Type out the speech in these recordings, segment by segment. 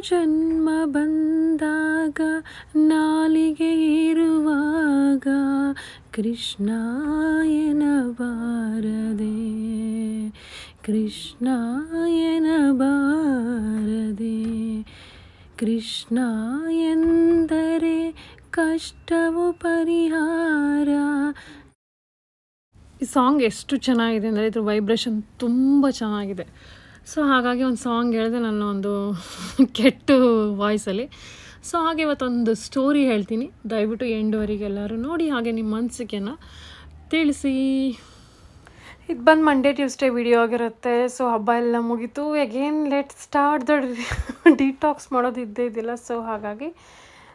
ಜನ್ಮ ಬಂದಾಗ ನಾಲಿಗೆ ಇರುವಾಗ ಕೃಷ್ಣ ಎನ್ನಬಾರದೆ, ಕೃಷ್ಣ ಎನ್ನಬಾರದೆ. ಕೃಷ್ಣ ಎಂದರೆ ಕಷ್ಟವು ಪರಿಹಾರ. ಈ ಸಾಂಗ್ ಎಷ್ಟು ಚೆನ್ನಾಗಿದೆ ಅಂದರೆ ಇದ್ರ ವೈಬ್ರೇಷನ್ ತುಂಬ ಚೆನ್ನಾಗಿದೆ. ಸೊ ಹಾಗಾಗಿ ಒಂದು ಸಾಂಗ್ ಹೇಳಿದೆ ನನ್ನ ಒಂದು ಕೆಟ್ಟ ವಾಯ್ಸಲ್ಲಿ. ಸೊ ಹಾಗೆ ಇವತ್ತೊಂದು ಸ್ಟೋರಿ ಹೇಳ್ತೀನಿ, ದಯವಿಟ್ಟು ಎಂಡ್ವರೆಗೆ ಎಲ್ಲರೂ ನೋಡಿ, ಹಾಗೆ ನಿಮ್ಮ ಮನಸ್ಸಿಗೆನ ತಿಳಿಸಿ. ಇದು ಬಂದು ಮಂಡೇ ಟ್ಯೂಸ್ಡೇ ವಿಡಿಯೋ ಆಗಿರುತ್ತೆ. ಸೊ ಹಬ್ಬ ಎಲ್ಲ ಮುಗೀತು, again let start the detox ಮಾಡೋದು ಇದ್ದೇ ಇದ್ದಿಲ್ಲ. ಸೊ ಹಾಗಾಗಿ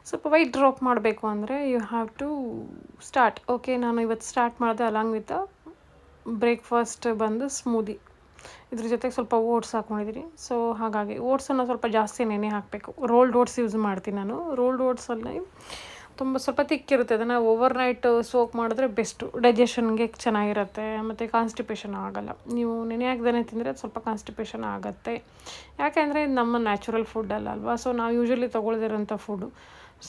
ಸ್ವಲ್ಪ ವೈಟ್ ಡ್ರಾಪ್ ಮಾಡಬೇಕು ಅಂದರೆ you have to start. Okay, ನಾನು ಇವತ್ತು ಸ್ಟಾರ್ಟ್ ಮಾಡಿದೆ ಅಲಾಂಗ್ ವಿತ್ ಬ್ರೇಕ್ಫಾಸ್ಟ್ ಬಂದು ಸ್ಮೂದಿ. ಇದ್ರ ಜೊತೆಗೆ ಸ್ವಲ್ಪ ಓಟ್ಸ್ ಹಾಕ್ಕೊಂಡಿದ್ದೀನಿ. ಸೊ ಹಾಗಾಗಿ ಓಟ್ಸನ್ನು ಸ್ವಲ್ಪ ಜಾಸ್ತಿ ನೆನೆ ಹಾಕಬೇಕು. ರೋಲ್ಡ್ ಓಟ್ಸ್ ಯೂಸ್ ಮಾಡ್ತೀನಿ ನಾನು. ರೋಲ್ಡ್ ಓಟ್ಸಲ್ಲಿ ತುಂಬ ಸ್ವಲ್ಪ ತಿಕ್ಕಿರುತ್ತೆ, ಅದನ್ನು ಓವರ್ ನೈಟ್ ಸೋಕ್ ಮಾಡಿದ್ರೆ ಬೆಸ್ಟು, ಡೈಜೆಷನ್ಗೆ ಚೆನ್ನಾಗಿರುತ್ತೆ ಮತ್ತು ಕಾನ್ಸ್ಟಿಪೇಷನ್ ಆಗೋಲ್ಲ. ನೀವು ನೆನೆ ಹಾಕ್ದೇ ತಿಂದರೆ ಅದು ಸ್ವಲ್ಪ ಕಾನ್ಸ್ಟಿಪೇಷನ್ ಆಗುತ್ತೆ. ಯಾಕೆಂದರೆ ಇದು ನಮ್ಮ ನ್ಯಾಚುರಲ್ ಫುಡ್ ಅಲ್ವಾ, ಸೊ ನಾವು ಯೂಶ್ವಲಿ ತೊಗೊಳ್ದಿರೋಂಥ ಫುಡ್ಡು.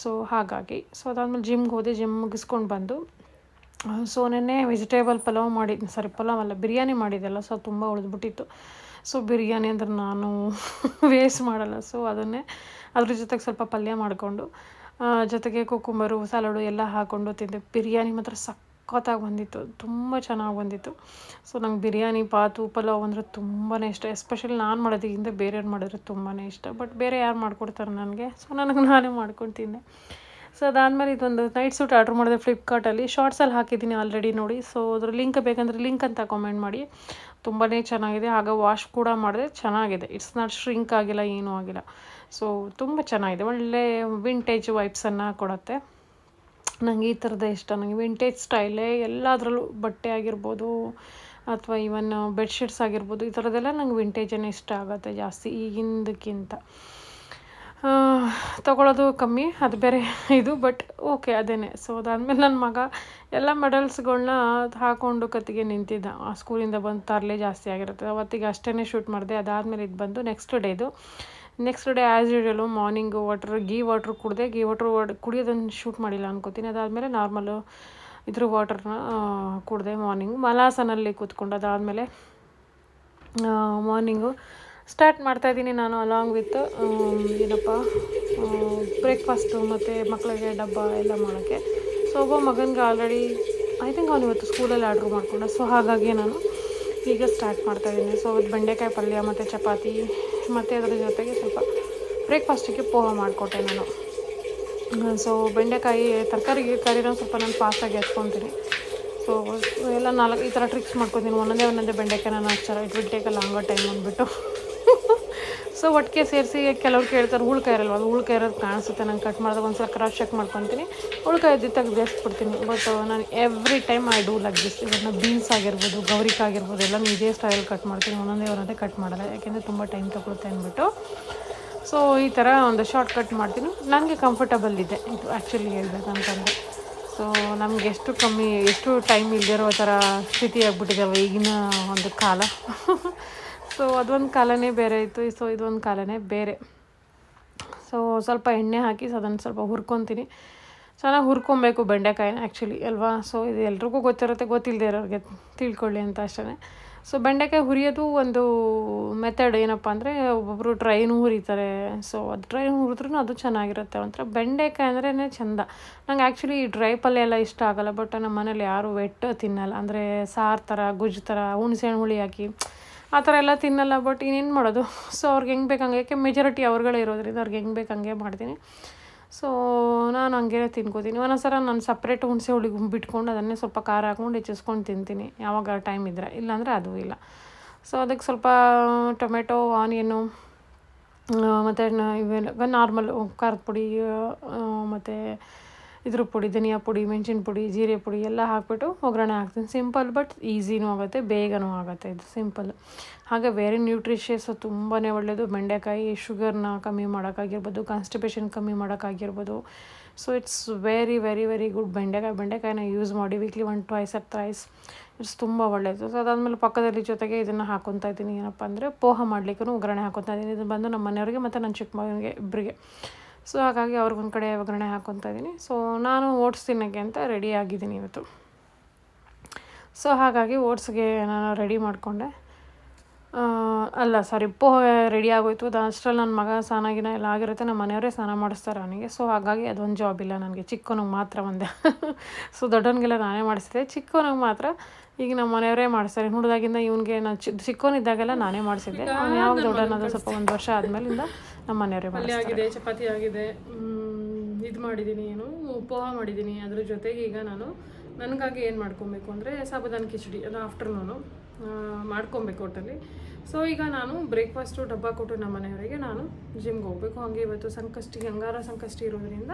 ಸೊ ಹಾಗಾಗಿ ಅದಾದಮೇಲೆ ಜಿಮ್ಗೆ ಹೋದೆ, ಜಿಮ್ ಮುಗಿಸ್ಕೊಂಡು ಬಂದು ಸೊ ನೆನ್ನೆ ವೆಜಿಟೇಬಲ್ ಪಲಾವ್ ಪಲಾವ್ ಅಲ್ಲ, ಬಿರಿಯಾನಿ ಮಾಡಿದ್ದೆಲ್ಲ. ಸೊ ತುಂಬ ಉಳಿದ್ಬಿಟ್ಟಿತ್ತು. ಸೊ ಬಿರಿಯಾನಿ ಅಂದ್ರೆ ನಾನು ವೇಸ್ಟ್ ಮಾಡಲ್ಲ. ಸೊ ಅದನ್ನೇ ಅದ್ರ ಜೊತೆಗೆ ಸ್ವಲ್ಪ ಪಲ್ಯ ಮಾಡಿಕೊಂಡು ಜೊತೆಗೆ ಕುಕ್ಕುಂಬರು ಸಲಾಡು ಎಲ್ಲ ಹಾಕ್ಕೊಂಡು ತಿಂದೆ. ಬಿರಿಯಾನಿ ಮಾತ್ರ ಸಖತ್ತಾಗಿ ಬಂದಿತ್ತು, ತುಂಬ ಚೆನ್ನಾಗಿ ಬಂದಿತ್ತು. ಸೊ ನಂಗೆ ಬಿರಿಯಾನಿ, ಬಾತು, ಪಲಾವ್ ಅಂದರೆ ತುಂಬಾ ಇಷ್ಟ. ಎಸ್ಪೆಷಲಿ ನಾನು ಮಾಡೋದಕ್ಕಿಂತ ಬೇರೆಯವ್ರು ಮಾಡಿದ್ರೆ ತುಂಬಾ ಇಷ್ಟ. ಬಟ್ ಬೇರೆ ಯಾರು ಮಾಡಿಕೊಡ್ತಾರೆ ನನಗೆ, ಸೊ ನಾನೇ ಮಾಡ್ಕೊಂಡು ತಿಂದೆ. ಸೊ ಅದಾದಮೇಲೆ ಇದೊಂದು ನೈಟ್ ಸೂಟ್ ಆರ್ಡ್ರ್ ಮಾಡಿದೆ ಫ್ಲಿಪ್ಕಾರ್ಟಲ್ಲಿ. ಶಾರ್ಟ್ಸಲ್ಲಿ ಹಾಕಿದ್ದೀನಿ ಆಲ್ರೆಡಿ ನೋಡಿ. ಸೊ ಅದ್ರ ಲಿಂಕ್ ಬೇಕಂದರೆ ಲಿಂಕ್ ಅಂತ ಕಾಮೆಂಟ್ ಮಾಡಿ. ತುಂಬಾ ಚೆನ್ನಾಗಿದೆ. ಆಗ ವಾಶ್ ಕೂಡ ಮಾಡಿದೆ, ಚೆನ್ನಾಗಿದೆ. ಇಟ್ಸ್ ನಾಟ್ ಶ್ರಿಂಕ್ ಆಗಿಲ್ಲ, ಏನೂ ಆಗಿಲ್ಲ. ಸೊ ತುಂಬ ಚೆನ್ನಾಗಿದೆ, ಒಳ್ಳೆ ವಿಂಟೇಜ್ ವೈಬ್ಸನ್ನು ಕೊಡುತ್ತೆ. ನನಗೆ ಈ ಥರದ್ದೇ ಇಷ್ಟ. ನನಗೆ ವಿಂಟೇಜ್ ಸ್ಟೈಲೇ ಎಲ್ಲದರಲ್ಲೂ, ಬಟ್ಟೆ ಆಗಿರ್ಬೋದು ಅಥವಾ ಈವನ್ ಬೆಡ್ಶೀಟ್ಸ್ ಆಗಿರ್ಬೋದು, ಈ ಥರದ್ದೆಲ್ಲ ನಂಗೆ ವಿಂಟೇಜನ್ನೇ ಇಷ್ಟ ಆಗುತ್ತೆ ಜಾಸ್ತಿ ಈಗಿಂದಕ್ಕಿಂತ. ತೊಗೊಳೋದು ಕಮ್ಮಿ, ಅದು ಬೇರೆ ಇದು, ಬಟ್ ಓಕೆ ಅದೇನೆ. ಸೊ ಅದಾದಮೇಲೆ ನನ್ನ ಮಗ ಎಲ್ಲ ಮೆಡಲ್ಸ್ಗಳನ್ನ ಹಾಕ್ಕೊಂಡು ಕತ್ತಿಗೆ ನಿಂತಿದ್ದ. ಆ ಸ್ಕೂಲಿಂದ ಬಂದು ತರಲೇ ಜಾಸ್ತಿ ಆಗಿರುತ್ತೆ. ಅವತ್ತಿಗೆ ಅಷ್ಟೇ ಶೂಟ್ ಮಾಡಿದೆ. ಅದಾದಮೇಲೆ ಇದು ಬಂದು next day as usually morning ghee water ಕುಡಿದೆ. ಗೀ ವಾಟ್ರ್ ಕುಡಿಯೋದನ್ನು ಶೂಟ್ ಮಾಡಿಲ್ಲ ಅನ್ಕೋತೀನಿ. ಅದಾದಮೇಲೆ ನಾರ್ಮಲು ಇದ್ರ ವಾಟರ್ನ ಕುಡಿದೆ ಮಾರ್ನಿಂಗು. ಮಲಾಸನಲ್ಲಿ ಕೂತ್ಕೊಂಡು ಅದಾದಮೇಲೆ ಮಾರ್ನಿಂಗು ಸ್ಟಾರ್ಟ್ ಮಾಡ್ತಾಯಿದ್ದೀನಿ ನಾನು ಅಲಾಂಗ್ ವಿತ್ ಬ್ರೇಕ್ಫಾಸ್ಟು ಮತ್ತು ಮಕ್ಕಳಿಗೆ ಡಬ್ಬ ಎಲ್ಲ ಮಾಡೋಕ್ಕೆ. ಸೊ ಒಬ್ಬ ಮಗನಿಗೆ ಆಲ್ರೆಡಿ ಐ ಥಿಂಕ್ ಅವನು ಇವತ್ತು ಸ್ಕೂಲಲ್ಲಿ ಆರ್ಡ್ರ್ ಮಾಡಿಕೊಂಡೆ. ಸೊ ಹಾಗಾಗಿ ನಾನು ಈಗ ಸ್ಟಾರ್ಟ್ ಮಾಡ್ತಾಯಿದ್ದೀನಿ. ಸೊ ಅವತ್ತು ಬೆಂಡೆಕಾಯಿ ಪಲ್ಯ ಮತ್ತು ಚಪಾತಿ ಮತ್ತು ಅದರ ಜೊತೆಗೆ ಸ್ವಲ್ಪ ಬ್ರೇಕ್ಫಾಸ್ಟಿಗೆ ಪೋಹ ಮಾಡಿಕೊಟ್ಟೆ ನಾನು. ಸೊ ಬೆಂಡೆಕಾಯಿ ಕರಿನ ಸ್ವಲ್ಪ ನಾನು ಫಾಸ್ಟಾಗಿ ಹಚ್ಕೊತೀನಿ. ಸೊ ಎಲ್ಲ 4 ಈ ಥರ ಟ್ರಿಕ್ಸ್ ಮಾಡ್ಕೊತೀನಿ. ಒಂದೊಂದೇ ಬೆಂಡೆಕಾಯಿ ನಾನು ಹಚ್ಚಾರ it will take a longer time ಅಂದ್ಬಿಟ್ಟು. ಸೊ ಒಟ್ಟಿಗೆ ಸೇರಿಸಿ ಕೆಲವ್ರು ಕೇಳ್ತಾರೆ ಉಳ್ಕಾಯಿ ಇರಲ್ವ, ಅದು ಉಳ್ಕಾಯಿ ಇರೋದು ಕಾಣಿಸುತ್ತೆ ನಂಗೆ. ಕಟ್ ಮಾಡಿದಾಗ ಒಂದ್ಸಲ ಕ್ರಾಸ್ ಚೆಕ್ ಮಾಡ್ಕೊತೀನಿ, ಉಳ್ಕಾಯಿ ಇದ್ದಿದ್ದು ತೆಗೆದಿಸ್ಬಿಡ್ತೀನಿ. ಬಟ್ ನಾನು every time I do like this. ಇವನ್ನ ಬೀನ್ಸ್ ಆಗಿರ್ಬೋದು, ಗೌರಿಕಾಯಿ ಆಗಿರ್ಬೋದು, ಎಲ್ಲ ಇದೇ ಸ್ಟೈಲ್ ಕಟ್ ಮಾಡ್ತೀನಿ. ಒಂದೊಂದೇ ಕಟ್ ಮಾಡಲ್ಲ, ಯಾಕೆಂದರೆ ತುಂಬ ಟೈಮ್ ತಗೊಳುತ್ತೆ ಅಂದ್ಬಿಟ್ಟು. ಸೊ ಈ ಥರ ಒಂದು ಶಾರ್ಟ್ ಕಟ್ ಮಾಡ್ತೀನಿ. ನನಗೆ ಕಂಫರ್ಟಬಲ್ ಇದೆ ಇದು ಆ್ಯಕ್ಚುಲಿ ಹೇಳ್ಬೇಕಂತಂದರೆ. ಸೊ ನಮ್ಗೆ ಎಷ್ಟು ಟೈಮ್ ಇಲ್ಲದಿರೋ ಥರ ಸ್ಥಿತಿ ಆಗಿಬಿಟ್ಟಿದೆ ಈಗಿನ ಒಂದು ಕಾಲ. ಸೊ ಅದೊಂದು ಕಾಲನೇ ಬೇರೆ ಇತ್ತು. ಸೊ ಇದೊಂದು ಕಾಲನೇ ಬೇರೆ. ಸೊ ಸ್ವಲ್ಪ ಎಣ್ಣೆ ಹಾಕಿ ಅದನ್ನು ಸ್ವಲ್ಪ ಹುರ್ಕೊತೀನಿ. ಚೆನ್ನಾಗಿ ಹುರ್ಕೊಬೇಕು ಬೆಂಡೆಕಾಯಿನ ಆ್ಯಕ್ಚುಲಿ ಅಲ್ವಾ. ಸೊ ಇದು ಎಲ್ರಿಗೂ ಗೊತ್ತಿರುತ್ತೆ, ಗೊತ್ತಿಲ್ಲದೆ ಇರೋರಿಗೆ ತಿಳ್ಕೊಳ್ಳಿ ಅಂತ ಅಷ್ಟೇ. ಸೊ ಬೆಂಡೆಕಾಯಿ ಹುರಿಯೋದು ಒಂದು ಮೆಥಡ್ ಏನಪ್ಪ ಅಂದರೆ, ಒಬ್ಬೊಬ್ಬರು ಡ್ರೈನೂ ಹುರಿತಾರೆ. ಸೊ ಅದು ಡ್ರೈ ಹುರಿದ್ರೂ ಅದು ಚೆನ್ನಾಗಿರುತ್ತೆ. ಒಂಥರ ಬೆಂಡೆಕಾಯಿ ಅಂದ್ರೇ ಚೆಂದ. ನಂಗೆ ಆ್ಯಕ್ಚುಲಿ ಈ ಡ್ರೈ ಪಲ್ಯ ಎಲ್ಲ ಇಷ್ಟ ಆಗೋಲ್ಲ. ಬಟ್ ನಮ್ಮ ಮನೇಲಿ ಯಾರೂ ವೆಟ್ ತಿನ್ನಲ್ಲ, ಅಂದರೆ ಸಾರು ಥರ, ಗುಜ್ಜು ಥರ, ಹುಣಸೆ ಹುಳಿ ಹಾಕಿ ಆ ಥರ ಎಲ್ಲ ತಿನ್ನಲ್ಲ. ಬಟ್ ಇನ್ನೇನು ಮಾಡೋದು. ಸೊ ಅವ್ರಿಗೆ ಹೆಂಗೆ ಬೇಕು ಹಂಗೆ, ಯಾಕೆ ಮೆಜಾರಿಟಿ ಅವ್ರುಗಳೇ ಇರೋದ್ರಿಂದ ಅವ್ರಿಗೆ ಹೆಂಗೆ ಬೇಕು ಹಂಗೆ ಮಾಡ್ತೀನಿ. ಸೊ ನಾನು ಹಂಗೆ ತಿನ್ಕೋತೀನಿ. ಒಂದೊಂದ್ಸಲ ನಾನು ಸಪ್ರೇಟ್ ಹುಣಸೆ ಹುಳಿ ಬಿಟ್ಕೊಂಡು ಅದನ್ನೇ ಸ್ವಲ್ಪ ಖಾರ ಹಾಕ್ಕೊಂಡು ಹೆಚ್ಚಿಸ್ಕೊಂಡು ತಿಂತೀನಿ, ಯಾವಾಗ ಟೈಮ್ ಇದ್ದರೆ. ಇಲ್ಲಾಂದರೆ ಅದು ಇಲ್ಲ. ಸೊ ಅದಕ್ಕೆ ಸ್ವಲ್ಪ ಟೊಮೆಟೊ, ಆನಿಯನ್ನು ಮತ್ತು ಇವೆಲ್ಲ ನಾರ್ಮಲ್ ಖಾರದ ಪುಡಿ ಮತ್ತು ಇದ್ರ ಪುಡಿ, ಧನಿಯಾ ಪುಡಿ, ಮೆಣಸಿನ ಪುಡಿ, ಜೀರೆ ಪುಡಿ ಎಲ್ಲ ಹಾಕ್ಬಿಟ್ಟು ಒಗ್ಗರಣೆ ಹಾಕ್ತೀನಿ. ಸಿಂಪಲ್ ಬಟ್ ಈಸಿನೂ ಆಗುತ್ತೆ, ಬೇಗನೂ ಆಗುತ್ತೆ, ಇದು ಸಿಂಪಲ್. ಹಾಗೆ ವೆರಿ ನ್ಯೂಟ್ರಿಷಿಯಸ್, ತುಂಬಾ ಒಳ್ಳೆಯದು. ಬೆಂಡೆಕಾಯಿ ಶುಗರ್ನ ಕಮ್ಮಿ ಮಾಡೋಕ್ಕಾಗಿರ್ಬೋದು, ಕಾನ್ಸ್ಟಿಪೇಷನ್ ಕಮ್ಮಿ ಮಾಡೋಕ್ಕಾಗಿರ್ಬೋದು. So it's very very very good. ಬೆಂಡೆಕಾಯಿನ ಯೂಸ್ ಮಾಡಿ weekly 1 twice or thrice. It's ತುಂಬ ಒಳ್ಳೆಯದು. ಸೊ ಅದಾದಮೇಲೆ ಪಕ್ಕದಲ್ಲಿ ಜೊತೆಗೆ ಇದನ್ನು ಹಾಕ್ಕೊತಾ ಇದ್ದೀನಿ. ಏನಪ್ಪ ಅಂದರೆ ಪೋಹ ಮಾಡಲಿಕ್ಕೂ ಒಗ್ಗರಣೆ ಹಾಕ್ಕೊತಾ ಇದ್ದೀನಿ. ಇದು ಬಂದು ನಮ್ಮ ಮನೆಯವ್ರಿಗೆ ಮತ್ತು ನನ್ನ ಚಿಕ್ಕ ಮಗನಿಗೆ ಇಬ್ಬರಿಗೆ. ಸೊ ಹಾಗಾಗಿ ಅವ್ರಿಗೊಂದು ಕಡೆ ಒಗ್ಗರಣೆ ಹಾಕ್ಕೊತಾ ಇದ್ದೀನಿ. ಸೊ ನಾನು ಓಟ್ಸ್ ತಿನ್ನೋಕ್ಕೆ ಅಂತ ರೆಡಿ ಆಗಿದ್ದೀನಿ ಇವತ್ತು. ಸೊ ಹಾಗಾಗಿ ಓಟ್ಸ್ಗೆ ನಾನು ರೆಡಿ ಮಾಡಿಕೊಂಡೆ. ಪೋಹ ರೆಡಿ ಆಗೋಯ್ತು. ಅದು ಅಷ್ಟರಲ್ಲಿ ನನ್ನ ಮಗ ಸ್ನಾನ ಎಲ್ಲ ಆಗಿರುತ್ತೆ. ನಮ್ಮ ಮನೆಯವರೇ ಸ್ನಾನ ಮಾಡಿಸ್ತಾರೆ ಅವನಿಗೆ. ಸೊ ಹಾಗಾಗಿ ಅದೊಂದು ಜಾಬ್ ಇಲ್ಲ ನನಗೆ. ಚಿಕ್ಕವನಿಗೆ ಮಾತ್ರ ಒಂದೇ. ಸೊ ದೊಡ್ಡವನಿಗೆಲ್ಲ ನಾನೇ ಮಾಡಿಸಿದೆ, ಚಿಕ್ಕವನಿಗೆ ಮಾತ್ರ ಈಗ ನಮ್ಮ ಮನೆಯವರೇ ಮಾಡಿಸ್ತಾರೆ. ಹುಡ್ದಾಗಿಂದ ಇವನಿಗೆ ನಾನು ಚಿಕ್ಕವನಿದ್ದಾಗೆಲ್ಲ ನಾನೇ ಮಾಡಿಸಿದ್ದೆ. ಅವ್ನು ಯಾವಾಗ ದೊಡ್ಡವನಾದ ಸ್ವಲ್ಪ 1 ವರ್ಷ ಆದಮೇಲಿಂದ ನಮ್ಮ ಮನೆಯವರೇ ಮಾಡಿಸ್ತಾರೆ. ಆಗಿದೆ, ಚಪಾತಿ ಆಗಿದೆ, ಇದು ಮಾಡಿದ್ದೀನಿ, ಪೋಹ ಮಾಡಿದ್ದೀನಿ. ಅದ್ರ ಜೊತೆಗೆ ಈಗ ನಾನು ನನಗಾಗಿ ಏನು ಮಾಡ್ಕೊಬೇಕು ಅಂದರೆ ಸಾಬುದಾನ ಕಿಚಡಿ, ಅದು ಆಫ್ಟರ್ನೂನು ಮಾಡ್ಕೊಬೇಕು ಒಟ್ಟಲ್ಲಿ. ಸೊ ಈಗ ನಾನು ಬ್ರೇಕ್ಫಾಸ್ಟು ಡಬ್ಬ ಕೊಟ್ಟು ನಮ್ಮ ಮನೆಯವರಿಗೆ ನಾನು ಜಿಮ್ಗೆ ಹೋಗಬೇಕು. ಹಾಗೆ ಇವತ್ತು ಅಂಗಾರ ಸಂಕಷ್ಟಿ ಇರೋದ್ರಿಂದ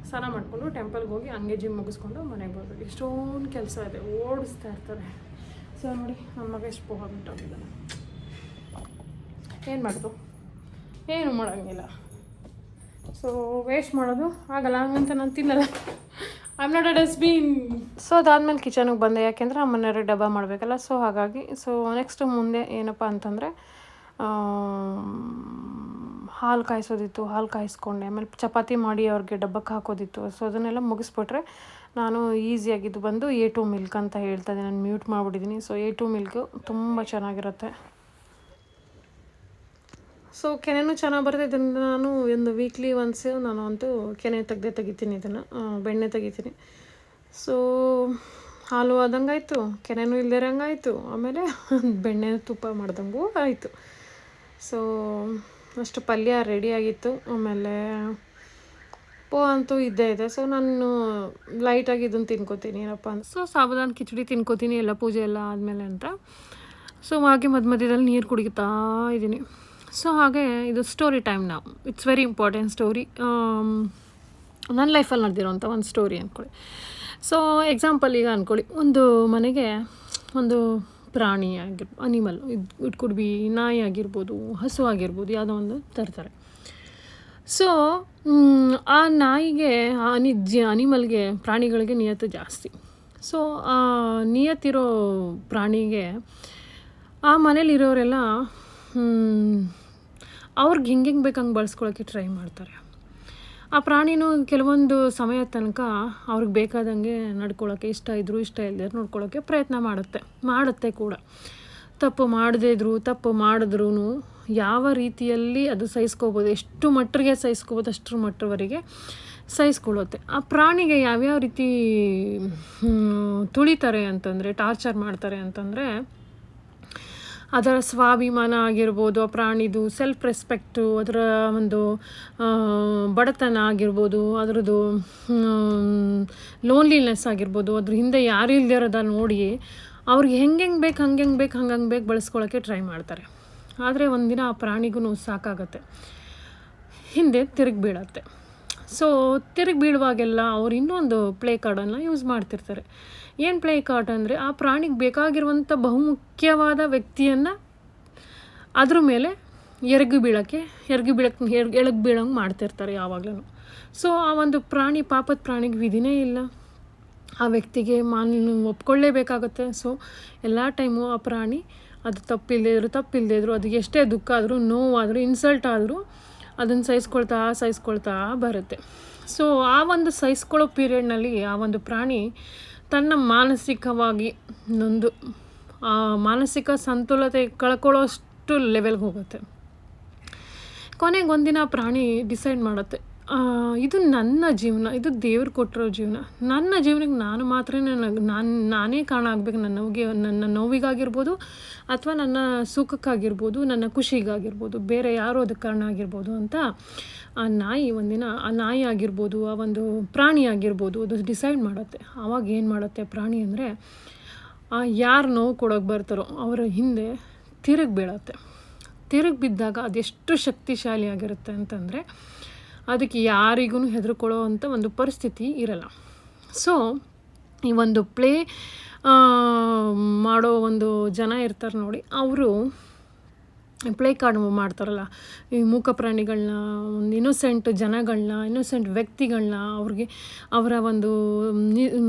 ಸ್ನಾನ ಮಾಡಿಕೊಂಡು ಟೆಂಪಲ್ಗೆ ಹೋಗಿ ಹಂಗೆ ಜಿಮ್ ಮುಗಿಸ್ಕೊಂಡು ಮನೆಗೆ ಬರಬೇಕು. ಎಷ್ಟೊಂದು ಕೆಲಸ ಇದೆ, ಓಡಿಸ್ತಾ ಇರ್ತಾರೆ. ಸೊ ನೋಡಿ ನನ್ನ ಮಗ ಎಷ್ಟು ಪೋಹ ಬಿಟ್ಟೋಗಿದ್ದಾನೆ. ಏನು ಮಾಡೋದು, ಏನು ಮಾಡೋಂಗಿಲ್ಲ. ಸೊ ವೇಸ್ಟ್ ಮಾಡೋದು ಆಗಲ್ಲ, ಹಂಗಂತ ನಾನು ತಿನ್ನಲ್ಲ. I'm not a dustbin. So ಅದಾದಮೇಲೆ ಕಿಚನ್ಗೆ ಬಂದೆ, ಯಾಕೆಂದರೆ ನಮ್ಮ ಮನೆಯವ್ರಿಗೆ ಡಬ್ಬ ಮಾಡಬೇಕಲ್ಲ. ಸೊ ಹಾಗಾಗಿ ನೆಕ್ಸ್ಟ್ ಮುಂದೆ ಏನಪ್ಪ ಅಂತಂದರೆ ಹಾಲು ಕಾಯಿಸೋದಿತ್ತು, ಹಾಲು ಕಾಯಿಸ್ಕೊಂಡೆ. ಆಮೇಲೆ ಚಪಾತಿ ಮಾಡಿ ಅವ್ರಿಗೆ ಡಬ್ಬಕ್ಕೆ ಹಾಕೋದಿತ್ತು. ಸೊ ಅದನ್ನೆಲ್ಲ ಮುಗಿಸ್ಬಿಟ್ರೆ ನಾನು ಈಸಿಯಾಗಿದ್ದು ಬಂದು A2 ಮಿಲ್ಕ್ ಅಂತ ಹೇಳ್ತಾ ಇದ್ದೀನಿ. ನಾನು ಮ್ಯೂಟ್ ಮಾಡಿಬಿಟ್ಟಿದ್ದೀನಿ. ಸೊ A2 ಮಿಲ್ಕು ತುಂಬ ಚೆನ್ನಾಗಿರುತ್ತೆ. ಸೊ ಕೆನೆನೂ ಚೆನ್ನಾಗಿ ಬರುತ್ತೆ. ಇದನ್ನು ನಾನು ಒಂದು ವೀಕ್ಲಿ ಒನ್ಸ್ ನಾನು ಅಂತೂ ಕೆನೆ ತೆಗಿತೀನಿ, ಇದನ್ನು ಬೆಣ್ಣೆ ತೆಗಿತೀನಿ. ಸೊ ಹಾಲು ಆದಂಗಾಯಿತು, ಕೆನೆನೂ ಇಲ್ದಿರಂಗಾಯಿತು, ಆಮೇಲೆ ಬೆಣ್ಣೆ ತುಪ್ಪ ಮಾಡ್ದಂಗೂ ಆಯಿತು. ಸೊ ಅಷ್ಟು ಪಲ್ಯ ರೆಡಿಯಾಗಿತ್ತು. ಆಮೇಲೆ ಪೋ ಅಂತೂ ಇದ್ದೇ ಇದೆ. ಸೊ ನಾನು ಲೈಟಾಗಿ ಇದನ್ನು ತಿನ್ಕೋತೀನಿ, ಏನಪ್ಪ ಅಂತ. ಸೊ ಸಾಬುದಾನ ಕಿಚಡಿ ತಿನ್ಕೋತೀನಿ ಎಲ್ಲ ಪೂಜೆ ಎಲ್ಲ ಆದಮೇಲೆ ಅಂತ. ಸೊ ಹಾಗೆ ಮಧ್ಯದಲ್ಲಿ ನೀರು ಕುಡಿತಾ ಇದ್ದೀನಿ. ಸೊ ಹಾಗೆ ಇದು ಸ್ಟೋರಿ ಟೈಮ್. ನಾವು ಇಟ್ಸ್ ವೆರಿ ಇಂಪಾರ್ಟೆಂಟ್ ಸ್ಟೋರಿ, ನನ್ನ ಲೈಫಲ್ಲಿ ನಡೆದಿರೋಂಥ ಒಂದು ಸ್ಟೋರಿ ಅಂದ್ಕೊಳ್ಳಿ. ಸೊ ಎಕ್ಸಾಂಪಲ್ ಈಗ ಅಂದ್ಕೊಳ್ಳಿ, ಒಂದು ಮನೆಗೆ ಒಂದು ಪ್ರಾಣಿ ಅನಿಮಲ್, ಇಟ್ ಕುಡ್ ಬಿ ನಾಯಿ ಆಗಿರ್ಬೋದು, ಹಸು ಆಗಿರ್ಬೋದು, ಯಾವುದೋ ಒಂದು ತರ್ತಾರೆ. ಸೊ ಆ ನಾಯಿಗೆ ಅನಿಮಲ್ಗೆ ಪ್ರಾಣಿಗಳಿಗೆ ನಿಯತ್ತು ಜಾಸ್ತಿ. ಸೊ ಆ ನಿಯತ್ತಿರೋ ಪ್ರಾಣಿಗೆ ಆ ಮನೇಲಿರೋರೆಲ್ಲ ಅವ್ರಿಗೆ ಹೆಂಗೆ ಬೇಕು ಹಂಗೆ ಬಳಸ್ಕೊಳ್ಳೋಕ್ಕೆ ಟ್ರೈ ಮಾಡ್ತಾರೆ. ಆ ಪ್ರಾಣಿನೂ ಕೆಲವೊಂದು ಸಮಯ ತನಕ ಅವ್ರಿಗೆ ಬೇಕಾದಂಗೆ ನಡ್ಕೊಳ್ಳೋಕ್ಕೆ, ಇಷ್ಟ ಇಲ್ಲದೆ ನೋಡ್ಕೊಳ್ಳೋಕ್ಕೆ ಪ್ರಯತ್ನ ಮಾಡುತ್ತೆ ಕೂಡ. ತಪ್ಪು ಮಾಡಿದ್ರೂ ಯಾವ ರೀತಿಯಲ್ಲಿ ಅದು ಸಹಿಸ್ಕೋಬೋದು, ಎಷ್ಟು ಮಟ್ಟಿಗೆ ಸಹಿಸ್ಕೋಬೋದು ಅಷ್ಟರ ಮಟ್ಟವರೆಗೆ ಸಹಿಸ್ಕೊಳ್ಳುತ್ತೆ. ಆ ಪ್ರಾಣಿಗೆ ಯಾವ್ಯಾವ ರೀತಿ ತುಳಿತಾರೆ ಅಂತಂದರೆ, ಟಾರ್ಚರ್ ಮಾಡ್ತಾರೆ ಅಂತಂದರೆ, ಅದರ ಸ್ವಾಭಿಮಾನ ಆಗಿರ್ಬೋದು, ಆ ಪ್ರಾಣಿದು ಸೆಲ್ಫ್ ರೆಸ್ಪೆಕ್ಟು, ಅದರ ಒಂದು ಬಡತನ ಆಗಿರ್ಬೋದು, ಅದರದ್ದು ಲೋನ್ಲಿನೆಸ್ ಆಗಿರ್ಬೋದು, ಅದ್ರ ಹಿಂದೆ ಯಾರು ಇಲ್ಲದೆ ಇರೋದ ನೋಡಿ ಅವ್ರಿಗೆ ಹೆಂಗೆ ಬೇಕು ಹಂಗೆ ಬಳಸ್ಕೊಳ್ಳೋಕ್ಕೆ ಟ್ರೈ ಮಾಡ್ತಾರೆ. ಆದರೆ ಒಂದಿನ ಆ ಪ್ರಾಣಿಗೂ ಸಾಕಾಗತ್ತೆ, ಹಿಂದೆ ತಿರುಗಿ ಬೀಳತ್ತೆ. ಸೊ ತಿರುಗಿ ಬೀಳುವಾಗೆಲ್ಲ ಅವ್ರು ಇನ್ನೊಂದು ಪ್ಲೇ ಕಾರ್ಡನ್ನು ಯೂಸ್ ಮಾಡ್ತಿರ್ತಾರೆ. ಏನು ಪ್ಲೇ ಕಾರ್ಡ್ ಅಂದರೆ, ಆ ಪ್ರಾಣಿಗೆ ಬೇಕಾಗಿರುವಂಥ ಬಹುಮುಖ್ಯವಾದ ವ್ಯಕ್ತಿಯನ್ನು ಅದ್ರ ಮೇಲೆ ಎಳಗಿ ಬೀಳಂಗೆ ಮಾಡ್ತಿರ್ತಾರೆ ಯಾವಾಗಲೂ. ಸೊ ಆ ಒಂದು ಪಾಪದ ಪ್ರಾಣಿಗೆ ವಿಧಿನೇ ಇಲ್ಲ, ಆ ವ್ಯಕ್ತಿಗೆ ಒಪ್ಕೊಳ್ಳೇಬೇಕಾಗುತ್ತೆ. ಸೊ ಎಲ್ಲ ಟೈಮು ಆ ಪ್ರಾಣಿ ಅದು ತಪ್ಪಿಲ್ಲದೆ ಇದ್ರು ಅದು ಎಷ್ಟೇ ದುಃಖ ಆದರೂ, ನೋವಾದರೂ, ಇನ್ಸಲ್ಟ್ ಆದರೂ ಅದನ್ನು ಸಹಿಸ್ಕೊಳ್ತಾ ಬರುತ್ತೆ. ಸೊ ಆ ಒಂದು ಸಹಿಸ್ಕೊಳ್ಳೋ ಪೀರಿಯಡ್ನಲ್ಲಿ ಆ ಒಂದು ಪ್ರಾಣಿ ತನ್ನ ಮಾನಸಿಕವಾಗಿ ಮಾನಸಿಕ ಸಂತುಲತೆ ಕಳ್ಕೊಳ್ಳೋಷ್ಟು ಲೆವೆಲ್ಗೆ ಹೋಗುತ್ತೆ. ಕೊನೆಗೆ ಒಂದಿನ ಪ್ರಾಣಿ ಡಿಸೈಡ್ ಮಾಡುತ್ತೆ, ಇದು ನನ್ನ ಜೀವನ, ಇದು ದೇವ್ರು ಕೊಟ್ಟಿರೋ ಜೀವನ, ನನ್ನ ಜೀವನಕ್ಕೆ ನಾನು ಮಾತ್ರ ನಾನೇ ಕಾರಣ ಆಗಬೇಕು. ನನ್ನ ನೋವಿಗಾಗಿರ್ಬೋದು, ಅಥವಾ ನನ್ನ ಸುಖಕ್ಕಾಗಿರ್ಬೋದು, ನನ್ನ ಖುಷಿಗಾಗಿರ್ಬೋದು, ಬೇರೆ ಯಾರೋ ಅದಕ್ಕೆ ಕಾರಣ ಆಗಿರ್ಬೋದು ಅಂತ ಆ ನಾಯಿ ಆಗಿರ್ಬೋದು, ಆ ಒಂದು ಪ್ರಾಣಿ ಆಗಿರ್ಬೋದು, ಅದು ಡಿಸೈಡ್ ಮಾಡುತ್ತೆ. ಆವಾಗ ಏನು ಮಾಡುತ್ತೆ ಪ್ರಾಣಿ ಅಂದರೆ, ಯಾರು ನೋವು ಕೊಡೋಕೆ ಬರ್ತಾರೋ ಅವರ ಹಿಂದೆ ತಿರುಗಿ ಬೀಳತ್ತೆ. ತಿರುಗಿ ಬಿದ್ದಾಗ ಅದೆಷ್ಟು ಶಕ್ತಿಶಾಲಿ ಆಗಿರುತ್ತೆ ಅಂತಂದರೆ, ಅದಕ್ಕೆ ಯಾರಿಗೂ ಹೆದರ್ಕೊಳ್ಳೋ ಅಂಥ ಒಂದು ಪರಿಸ್ಥಿತಿ ಇರಲ್ಲ. ಸೊ ಈ ಒಂದು ಪ್ಲೇ ಮಾಡೋ ಒಂದು ಜನ ಇರ್ತಾರೆ ನೋಡಿ, ಅವರು ಪ್ಲೇ ಕಾರ್ಡ್ ಮಾಡ್ತಾರಲ್ಲ, ಈ ಮೂಕ ಪ್ರಾಣಿಗಳನ್ನ, ಒಂದು ಇನ್ನೋಸೆಂಟ್ ಜನಗಳನ್ನ, ಇನ್ನೋಸೆಂಟ್ ವ್ಯಕ್ತಿಗಳನ್ನ, ಅವ್ರಿಗೆ ಅವರ ಒಂದು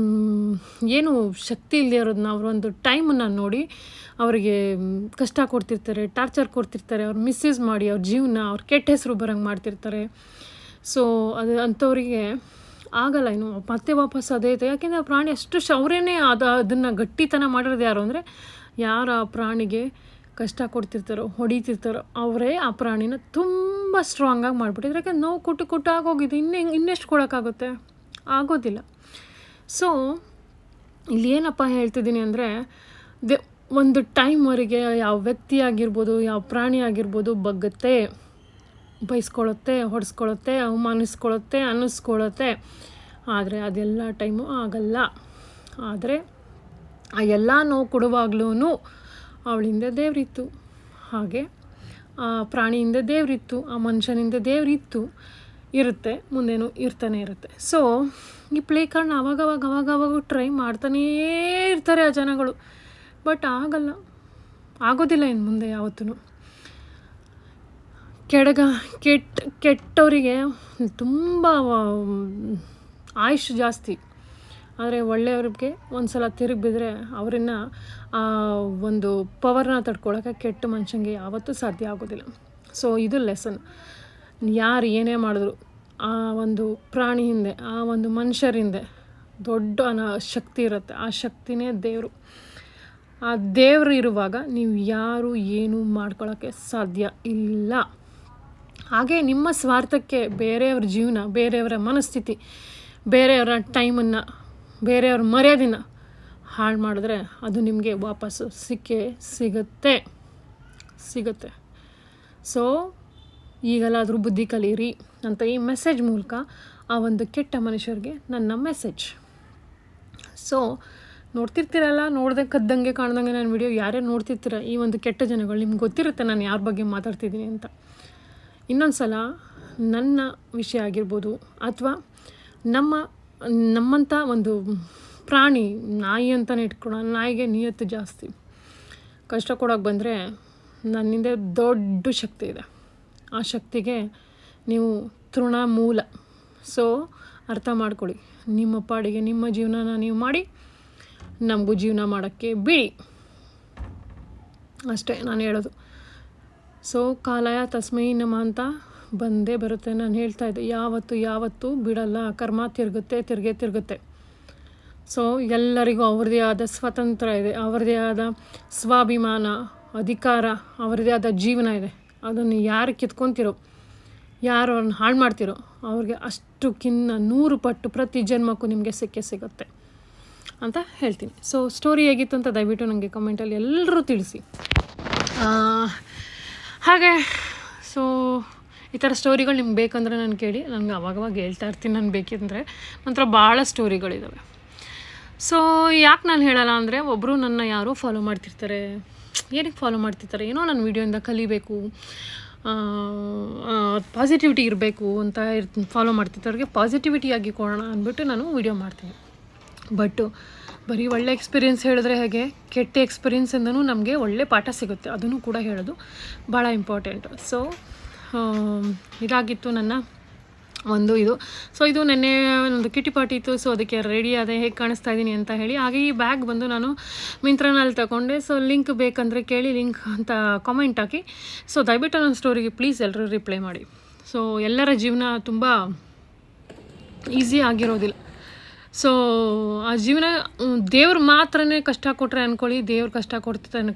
ಏನು ಶಕ್ತಿ ಇಲ್ಲದೆ ಇರೋದನ್ನ, ಅವರ ಒಂದು ಟೈಮನ್ನು ನೋಡಿ ಅವರಿಗೆ ಕಷ್ಟ ಕೊಡ್ತಿರ್ತಾರೆ, ಟಾರ್ಚರ್ ಕೊಡ್ತಿರ್ತಾರೆ, ಅವ್ರು ಮಿಸ್ಯೂಸ್ ಮಾಡಿ ಅವ್ರ ಜೀವನ ಅವ್ರ ಕೆಟ್ಟ ಹೆಸರು ಬರೋಂಗೆ ಮಾಡ್ತಿರ್ತಾರೆ. ಸೊ ಅಂಥವರಿಗೆ ಆಗಲ್ಲ ಇನ್ನು ಮತ್ತೆ ವಾಪಸ್ ಅದೇ ಇದೆ. ಯಾಕೆಂದರೆ ಆ ಪ್ರಾಣಿ ಅಷ್ಟು ಅವರೇನೆ ಅದನ್ನು ಗಟ್ಟಿತನ ಮಾಡಿರೋದು ಯಾರು ಅಂದರೆ, ಯಾರು ಆ ಪ್ರಾಣಿಗೆ ಕಷ್ಟ ಕೊಡ್ತಿರ್ತಾರೋ, ಹೊಡಿತಿರ್ತಾರೋ ಅವರೇ ಆ ಪ್ರಾಣಿನ ತುಂಬ ಸ್ಟ್ರಾಂಗಾಗಿ ಮಾಡಿಬಿಟ್ಟಿದ್ರು. ಯಾಕೆಂದ್ರೆ ನೋವು ಕೊಟ್ಟು ಆಗೋಗಿದೆ, ಇನ್ನೆಷ್ಟು ಕೊಡೋಕ್ಕಾಗುತ್ತೆ, ಆಗೋದಿಲ್ಲ. ಸೊ ಇಲ್ಲಿ ಏನಪ್ಪ ಹೇಳ್ತಿದ್ದೀನಿ ಅಂದರೆ, ಒಂದು ಟೈಮ್ವರೆಗೆ ಯಾವ ವ್ಯಕ್ತಿ ಆಗಿರ್ಬೋದು, ಯಾವ ಪ್ರಾಣಿ ಆಗಿರ್ಬೋದು ಬಗ್ಗುತ್ತೆ, ಬೈಸ್ಕೊಳ್ಳುತ್ತೆ, ಹೊಡೆಸ್ಕೊಳ್ಳುತ್ತೆ, ಅವಮಾನಿಸ್ಕೊಳ್ಳುತ್ತೆ, ಅನ್ನಿಸ್ಕೊಳ್ಳುತ್ತೆ. ಆದರೆ ಅದೆಲ್ಲ ಟೈಮು ಆಗಲ್ಲ. ಆದರೆ ಆ ಎಲ್ಲ ನೋವು ಕೊಡುವಾಗ್ಲೂ ಅವಳಿಂದ ದೇವರಿತ್ತು, ಹಾಗೆ ಆ ಪ್ರಾಣಿಯಿಂದ ದೇವರಿತ್ತು, ಆ ಮನುಷ್ಯನಿಂದ ದೇವರಿತ್ತು, ಇರುತ್ತೆ, ಮುಂದೇನು ಇರ್ತಾನೆ ಇರುತ್ತೆ. ಸೊ ಈ ಪ್ಲೇ ಕಾರ್ಡ್ನ ಅವಾಗವಾಗ ಟ್ರೈ ಮಾಡ್ತಾನೇ ಇರ್ತಾರೆ ಆ ಜನಗಳು. ಬಟ್ ಆಗೋದಿಲ್ಲ ಇನ್ನು ಮುಂದೆ ಯಾವತ್ತೂ. ಕೆಟ್ಟವರಿಗೆ ತುಂಬ ಆಯುಷ್ ಜಾಸ್ತಿ. ಆದರೆ ಒಳ್ಳೆಯವ್ರಿಗೆ ಒಂದು ಸಲ ತಿರುಗಿ ಬಿದ್ದರೆ ಅವರನ್ನು ಆ ಒಂದು ಪವರ್ನ ತಡ್ಕೊಳ್ಳೋಕೆ ಕೆಟ್ಟ ಮನುಷ್ಯಂಗೆ ಯಾವತ್ತೂ ಸಾಧ್ಯ ಆಗೋದಿಲ್ಲ. ಸೊ ಇದು ಲೆಸನ್. ಯಾರು ಏನೇ ಮಾಡಿದ್ರು ಆ ಒಂದು ಪ್ರಾಣಿ ಹಿಂದೆ, ಆ ಒಂದು ಮನುಷ್ಯರ ಹಿಂದೆ ದೊಡ್ಡ ಶಕ್ತಿ ಇರುತ್ತೆ. ಆ ಶಕ್ತಿನೇ ದೇವರು. ಆ ದೇವರು ಇರುವಾಗ ನೀವು ಯಾರು ಏನೂ ಮಾಡ್ಕೊಳ್ಳೋಕ್ಕೆ ಸಾಧ್ಯ ಇಲ್ಲ. ಹಾಗೆ ನಿಮ್ಮ ಸ್ವಾರ್ಥಕ್ಕೆ ಬೇರೆಯವ್ರ ಜೀವನ, ಬೇರೆಯವರ ಮನಸ್ಥಿತಿ, ಬೇರೆಯವರ ಟೈಮನ್ನು, ಬೇರೆಯವ್ರ ಮರ್ಯಾದೆನ ಹಾಳು ಮಾಡಿದ್ರೆ ಅದು ನಿಮಗೆ ವಾಪಸ್ಸು ಸಿಗುತ್ತೆ. ಸೊ ಈಗಲಾದರೂ ಬುದ್ಧಿ ಕಲೀರಿ ಅಂತ ಈ ಮೆಸೇಜ್ ಮೂಲಕ ಆ ಒಂದು ಕೆಟ್ಟ ಮನುಷ್ಯರಿಗೆ ನನ್ನ ಮೆಸೇಜ್. ಸೊ ನೋಡ್ತಿರ್ತೀರಲ್ಲ, ಕದ್ದಂಗೆ ಕಾಣ್ದಂಗೆ ನನ್ನ ವಿಡಿಯೋ ಯಾರ್ಯಾರು ನೋಡ್ತಿರ್ತೀರ, ಈ ಒಂದು ಕೆಟ್ಟ ಜನಗಳು ನಿಮ್ಗೆ ಗೊತ್ತಿರುತ್ತೆ ನಾನು ಯಾರ ಬಗ್ಗೆ ಮಾತಾಡ್ತಿದ್ದೀನಿ ಅಂತ. ಇನ್ನೊಂದು ಸಲ ನನ್ನ ವಿಷಯ ಆಗಿರ್ಬೋದು, ಅಥವಾ ನಮ್ಮಂಥ ಒಂದು ಪ್ರಾಣಿ, ನಾಯಿ ಅಂತಲೇ ಇಟ್ಕೊಳ್ಳೋಣ, ನಾಯಿಗೆ ನಿಯತ್ತು ಜಾಸ್ತಿ. ಕಷ್ಟ ಕೊಡೋಕೆ ಬಂದರೆ ನನ್ನಿಂದ ದೊಡ್ಡ ಶಕ್ತಿ ಇದೆ. ಆ ಶಕ್ತಿಗೆ ನೀವು ತೃಣಮೂಲ. ಸೊ ಅರ್ಥ ಮಾಡ್ಕೊಳ್ಳಿ, ನಿಮ್ಮ ಪಾಡಿಗೆ ನಿಮ್ಮ ಜೀವನನ ನೀವು ಮಾಡಿ, ನಮಗೂ ಜೀವನ ಮಾಡೋಕ್ಕೆ ಬಿಡಿ, ಅಷ್ಟೇ ನಾನು ಹೇಳೋದು. ಸೊ ಕಾಲಯ ತಸ್ಮೈ ನಮ ಅಂತ ಬಂದೇ ಬರುತ್ತೆ. ನಾನು ಹೇಳ್ತಾ ಇದ್ದೆ, ಯಾವತ್ತೂ ಬಿಡಲ್ಲ. ಕರ್ಮ ತಿರುಗುತ್ತೆ. ಸೊ ಎಲ್ಲರಿಗೂ ಅವ್ರದ್ದೇ ಆದ ಸ್ವಾತಂತ್ರ್ಯ ಇದೆ, ಅವ್ರದ್ದೇ ಆದ ಸ್ವಾಭಿಮಾನ, ಅಧಿಕಾರ, ಅವ್ರದ್ದೇ ಆದ ಜೀವನ ಇದೆ. ಅದನ್ನು ಯಾರು ಕಿತ್ಕೊತಿರೋ, ಯಾರು ಅವ್ರನ್ನ ಹಾಳು ಮಾಡ್ತಿರೋ ಅವ್ರಿಗೆ ಅಷ್ಟಕ್ಕಿಂತ 100 ಪಟ್ಟು ಪ್ರತಿ ಜನ್ಮಕ್ಕೂ ನಿಮಗೆ ಸಿಗುತ್ತೆ ಅಂತ ಹೇಳ್ತೀನಿ. ಸೊ ಸ್ಟೋರಿ ಹೇಗಿತ್ತು ಅಂತ ದಯವಿಟ್ಟು ನನಗೆ ಕಮೆಂಟಲ್ಲಿ ಎಲ್ಲರೂ ತಿಳಿಸಿ. ಹಾಗೆ ಸೊ ಈ ಥರ ಸ್ಟೋರಿಗಳು ನಿಮ್ಗೆ ಬೇಕಂದರೆ ನಾನು ಕೇಳಿ, ನನಗೆ ಅವಾಗವಾಗ ಹೇಳ್ತಾ ಇರ್ತೀನಿ. ನಾನು ಬೇಕಿದ್ರೆ ನಂತರ ಭಾಳ ಸ್ಟೋರಿಗಳಿದ್ದಾವೆ. ಸೊ ಯಾಕೆ ನಾನು ಹೇಳಲ್ಲ ಅಂದರೆ, ಒಬ್ಬರು ನನ್ನ ಯಾರೋ ಫಾಲೋ ಮಾಡ್ತಿರ್ತಾರೆ. ಏನಕ್ಕೆ ಫಾಲೋ ಮಾಡ್ತಿರ್ತಾರೆ, ಏನೋ ನನ್ನ ವೀಡಿಯೋಯಿಂದ ಕಲಿಬೇಕು, ಪಾಸಿಟಿವಿಟಿ ಇರಬೇಕು ಅಂತ ಫಾಲೋ ಮಾಡ್ತಿರ್ತಾರೆ. ಪಾಸಿಟಿವಿಟಿಯಾಗಿ ಕೊಡೋಣ ಅಂದ್ಬಿಟ್ಟು ನಾನು ವೀಡಿಯೋ ಮಾಡ್ತೀನಿ. ಬಟ್ ಬರೀ ಒಳ್ಳೆ ಎಕ್ಸ್ಪೀರಿಯೆನ್ಸ್ ಹೇಳಿದ್ರೆ ಹೇಗೆ, ಕೆಟ್ಟ ಎಕ್ಸ್ಪೀರಿಯೆನ್ಸಿಂದನೂ ನಮಗೆ ಒಳ್ಳೆ ಪಾಠ ಸಿಗುತ್ತೆ, ಅದನ್ನು ಕೂಡ ಹೇಳೋದು ಭಾಳ ಇಂಪಾರ್ಟೆಂಟ್. ಸೊ ಇದಾಗಿತ್ತು ನನ್ನ ಒಂದು ಇದು. ಸೊ ಇದು ನೆನ್ನೆ ಒಂದು ಕಿಟಿ ಪಾರ್ಟಿ ಇತ್ತು. ಸೊ ಅದಕ್ಕೆ ರೆಡಿ ಆದೆ, ಹೇಗೆ ಕಾಣಿಸ್ತಾ ಇದ್ದೀನಿ ಅಂತ ಹೇಳಿ. ಹಾಗೆ ಈ ಬ್ಯಾಗ್ ಬಂದು ನಾನು ಮಿಂತ್ರನಲ್ಲಿ ತಗೊಂಡೆ. ಸೊ ಲಿಂಕ್ ಬೇಕಂದರೆ ಕೇಳಿ, ಲಿಂಕ್ ಅಂತ ಕಾಮೆಂಟ್ ಹಾಕಿ. ಸೊ ದಯವಿಟ್ಟು ನನ್ನ ಸ್ಟೋರಿಗೆ ಪ್ಲೀಸ್ ಎಲ್ಲರೂ ರಿಪ್ಲೈ ಮಾಡಿ. ಸೊ ಎಲ್ಲರ ಜೀವನ ತುಂಬ ಈಸಿ ಆಗಿರೋದಿಲ್ಲ. ಸೊ ಆ ಜೀವನ ದೇವ್ರು ಮಾತ್ರನೇ ಕಷ್ಟ ಕೊಟ್ಟರೆ ಅಂದ್ಕೊಳ್ಳಿ, ದೇವ್ರು ಕಷ್ಟ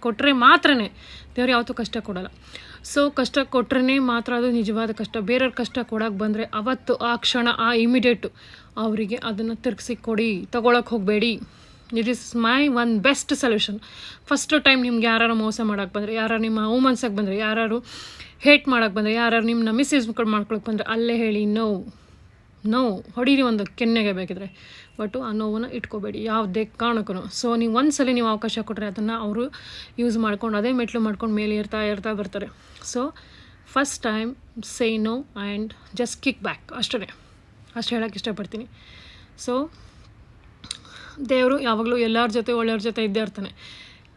ಕೊಟ್ಟರೆ ಮಾತ್ರನೇ, ದೇವ್ರು ಯಾವತ್ತೂ ಕಷ್ಟ ಕೊಡೋಲ್ಲ. ಸೊ ಕಷ್ಟ ಕೊಟ್ಟರೆ ಮಾತ್ರ ಅದು ನಿಜವಾದ ಕಷ್ಟ. ಬೇರೆಯವ್ರ ಕಷ್ಟ ಕೊಡೋಕೆ ಬಂದರೆ ಅವತ್ತು ಆ ಕ್ಷಣ ಇಮಿಡಿಯೇಟು ಅವರಿಗೆ ಅದನ್ನು ತಿರ್ಗಿಸಿ ಕೊಡಿ, ತೊಗೊಳಕ್ಕೆ ಹೋಗಬೇಡಿ. It is my one best solution. First time ನಿಮ್ಗೆ ಯಾರು ಮೋಸ ಮಾಡೋಕ್ಕೆ ಬಂದರೆ, ಯಾರು ನಿಮ್ಮ ಅವಮಾನಿಸೋಕ್ಕೆ ಬಂದರೆ, ಯಾರು ಹೇಟ್ ಮಾಡೋಕ್ಕೆ ಬಂದರೆ, ಯಾರು ನಿಮ್ಮನ್ನ ಮಿಸ್ಯೂಸ್ ಮಾಡ್ಕೊಳಕ್ಕೆ ಬಂದರೆ, ಅಲ್ಲೇ ಹೇಳಿ ನೋವು ಹೊಡೀರಿ ಒಂದು ಕೆನ್ನೆಗೆ ಬೇಕಿದ್ರೆ. ಬಟ್ ಆ ನೋವನ್ನು ಇಟ್ಕೋಬೇಡಿ ಯಾವುದೇ ಕಾರಣಕ್ಕೂ. ಸೊ ನೀವು ಒಂದ್ಸಲ ನೀವು ಅವಕಾಶ ಕೊಟ್ಟರೆ ಅದನ್ನು ಅವರು ಯೂಸ್ ಮಾಡ್ಕೊಂಡು ಅದೇ ಮೆಟ್ಲು ಮಾಡ್ಕೊಂಡು ಮೇಲೆ ಏರ್ತಾ ಬರ್ತಾರೆ. So first time say no and just kick back ಅಷ್ಟೇ, ಅಷ್ಟು ಹೇಳೋಕ್ಕೆ ಇಷ್ಟಪಡ್ತೀನಿ. ಸೊ ದೇವರು ಯಾವಾಗಲೂ ಎಲ್ಲರ ಜೊತೆ ಒಳ್ಳೆಯವ್ರ ಜೊತೆ ಇದ್ದೇ ಇರ್ತಾನೆ.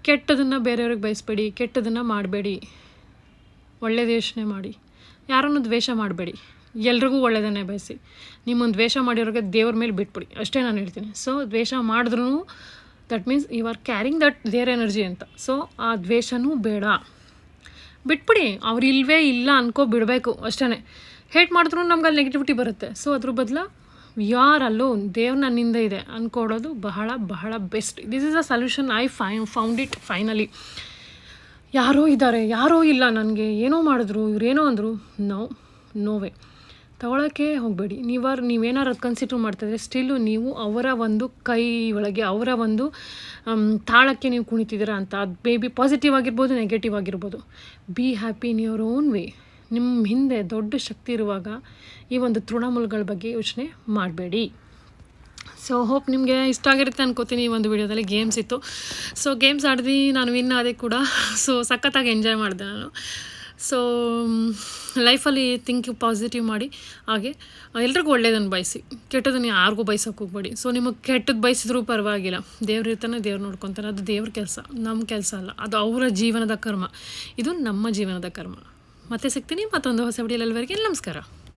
ಕೆಟ್ಟದನ್ನು ಬೇರೆಯವ್ರಿಗೆ ಬಯಸಬೇಡಿ, ಕೆಟ್ಟದನ್ನು ಮಾಡಬೇಡಿ, ಒಳ್ಳೆಯದು ಯೋಚನೆ ಮಾಡಿ, ಯಾರನ್ನು ದ್ವೇಷ ಮಾಡಬೇಡಿ, ಎಲ್ರಿಗೂ ಒಳ್ಳೆಯದನ್ನೇ ಬಯಸಿ. ನಿಮ್ಮನ್ನು ದ್ವೇಷ ಮಾಡಿರೋರಿಗೆ ದೇವ್ರ ಮೇಲೆ ಬಿಟ್ಬಿಡಿ, ಅಷ್ಟೇ ನಾನು ಹೇಳ್ತೀನಿ. ಸೊ ದ್ವೇಷ ಮಾಡಿದ್ರೂ that means you are carrying that their energy ಅಂತ. ಸೊ ಆ ದ್ವೇಷನೂ ಬೇಡ, ಬಿಟ್ಬಿಡಿ. ಅವ್ರು ಇಲ್ಲವೇ ಇಲ್ಲ ಅನ್ಕೋ ಬಿಡಬೇಕು ಅಷ್ಟೇ. ಹೇಟ್ ಮಾಡಿದ್ರೂ ನಮ್ಗೆ ಅಲ್ಲಿ ನೆಗೆಟಿವಿಟಿ ಬರುತ್ತೆ. ಸೊ ಅದ್ರ ಬದಲು ಯಾರ್ ಅಲೋನ್, ದೇವ್ರು ನನ್ನಿಂದ ಇದೆ ಅಂದ್ಕೊಡೋದು ಬಹಳ ಬಹಳ best. This is a solution I found it finally. ಯಾರೋ ಇದ್ದಾರೆ, ಯಾರೋ ಇಲ್ಲ, ನನಗೆ ಏನೋ ಮಾಡಿದ್ರು, ಇವರೇನೋ ಅಂದರು, ನೋವೇ ತಗೊಳ್ಳೋಕ್ಕೆ ಹೋಗಬೇಡಿ. ನೀವೇನಾರು ಅದು ಕನ್ಸಿಡರ್ ಮಾಡ್ತಾಯಿದ್ರೆ ಸ್ಟಿಲ್ಲು ನೀವು ಅವರ ಒಂದು ಕೈ ಒಳಗೆ, ಅವರ ಒಂದು ತಾಳಕ್ಕೆ ನೀವು ಕುಣಿತಿದ್ದೀರಾ ಅಂತ. ಅದು ಬೇಬಿ ಪಾಸಿಟಿವ್ ಆಗಿರ್ಬೋದು, ನೆಗೆಟಿವ್ ಆಗಿರ್ಬೋದು. Be happy in your own way. ನಿಮ್ಮ ಹಿಂದೆ ದೊಡ್ಡ ಶಕ್ತಿ ಇರುವಾಗ ಈ ಒಂದು ತೃಣಮೂಲಗಳ ಬಗ್ಗೆ ಯೋಚನೆ ಮಾಡಬೇಡಿ. ಸೊ ಹೋಪ್ ನಿಮಗೆ ಇಷ್ಟ ಆಗಿರುತ್ತೆ ಅನ್ಕೋತೀನಿ. ಈ ಒಂದು ವಿಡಿಯೋದಲ್ಲಿ ಗೇಮ್ಸ್ ಇತ್ತು. ಸೊ ಗೇಮ್ಸ್ ಆಡಿದ್ವಿ, ನಾನು ವಿನ್ ಆದೆ ಕೂಡ. ಸೊ ಸಖತ್ತಾಗಿ ಎಂಜಾಯ್ ಮಾಡಿದೆ ನಾನು. ಸೊ ಲೈಫಲ್ಲಿ ಥಿಂಕ್ ಪಾಸಿಟಿವ್ ಮಾಡಿ, ಹಾಗೆ ಎಲ್ರಿಗೂ ಒಳ್ಳೇದನ್ನು ಬಯಸಿ, ಕೆಟ್ಟದನ್ನು ಯಾರಿಗೂ ಬಯಸೋಕೆ ಹೋಗ್ಬೇಡಿ. ಸೊ ನಿಮಗೆ ಕೆಟ್ಟದ್ದು ಬಯಸಿದ್ರೂ ಪರವಾಗಿಲ್ಲ, ದೇವ್ರು ಇರ್ತಾನೆ, ದೇವ್ರು ನೋಡ್ಕೊತಾನೆ. ಅದು ದೇವ್ರ ಕೆಲಸ, ನಮ್ಮ ಕೆಲಸ ಅಲ್ಲ. ಅದು ಅವರ ಜೀವನದ ಕರ್ಮ, ಇದು ನಮ್ಮ ಜೀವನದ ಕರ್ಮ. ಮತ್ತೆ ಸಿಗ್ತೀನಿ ಮತ್ತೊಂದು ಹೊಸ ವಿಡಿಯೋಲಿ. ಎಲ್ಲರಿಗೂ ನಮಸ್ಕಾರ.